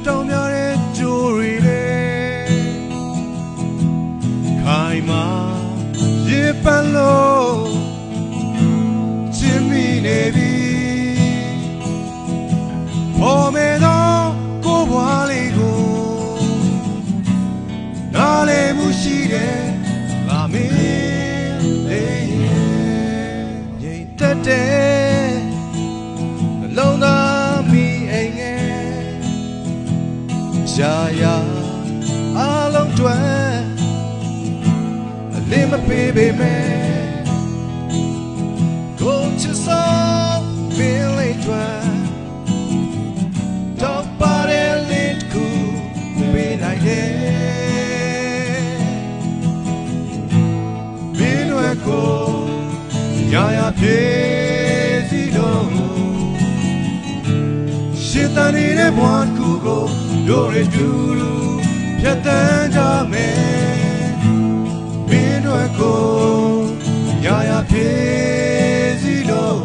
တောင်ပြတဲ့ကြိုးတွေနဲ့ခိုင်မာရေပန်းလို့ချစ်မိနေပြီပေါ်မဲ့တော့ကိုယ်ဘွားလေးကိုနားလည်မှုရှိတယ်လာမင်းလေးရဲ့ငြိမ်သက်တဲ့နှလုံးသားမိအိမ်ငယ်ရှာယာအလုံးတွေအလင်းမပေးပေမဲ့ကိုချစ်ဆုံးမင်းလေးတွေတော့ပါတဲ့လင်းကူပေးလိုက်တယ်မင်းတို့ကိုရာရာပြေစီတော့ရှင်းတန်နေတဲ့ဘဝကူကိုတို့ရတူတူဖြတ်တန်းကြမယ်မင်းတို့ကိုရာရာပြေစီတော့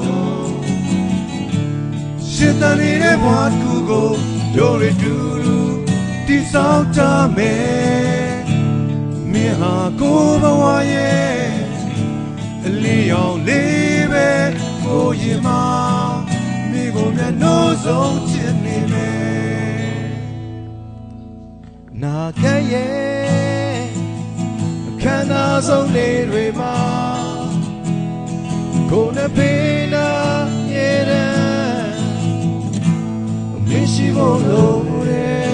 ရှင်းတန်နေတဲ့ဘဝကူကိုတို့ရတူတူတိဆောက်ကြမယ်မင်းဟာကိုယ်ဘဝရဲ့အလီအောင်လေးပဲကိုရင်မမိကိုမျက်နှာဆုံးချစ်နေမယ်နာခဲ့ရဲ့အခမ်းအနားဆုံးနေ့တွေမှာကိုယ်နဲ့ဖေးနာရဲ့တဲ့မရှိဖို့လို့တဲ့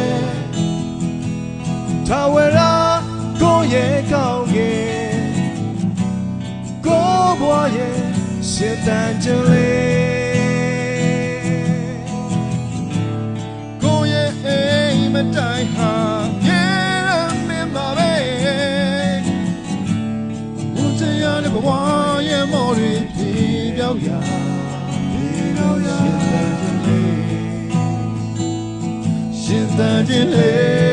ထာဝရကိုရဲ့ကောင်းရဲ့ကိုဘွားရဲ့ရှင်းတန်ကြလေကိုရဲ့အိမ်မတိုင်ဟာရဲ့မင်းပါပဲဦးချရတဲ့ဘဝရဲ့မော်ရီပြေပြောက်ရာရှင်းတန်ကြလေ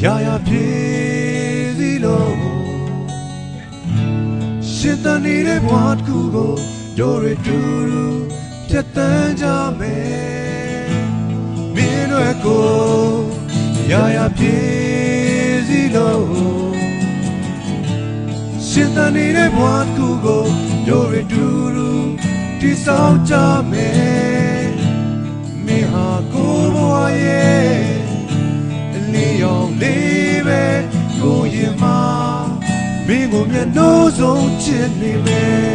ရာရာပြေစီလို့ရှင်းတန်နေတဲ့ဘဝကူကိုတို့ရတူတူဖြတ်တန်းကြမယ်မင်းတို့ကိုရာရာပြေစီလို့ရှင်းတန်နေတဲ့ဘဝကူကိုတို့ရတူတူတိဆောက်ကြမယ်မင်းဟာကိုယ်ဘဝရဲ့လေးပဲကိုရင်မမင်းကိုမျက်နှာဆုံးချစ်နေမယ်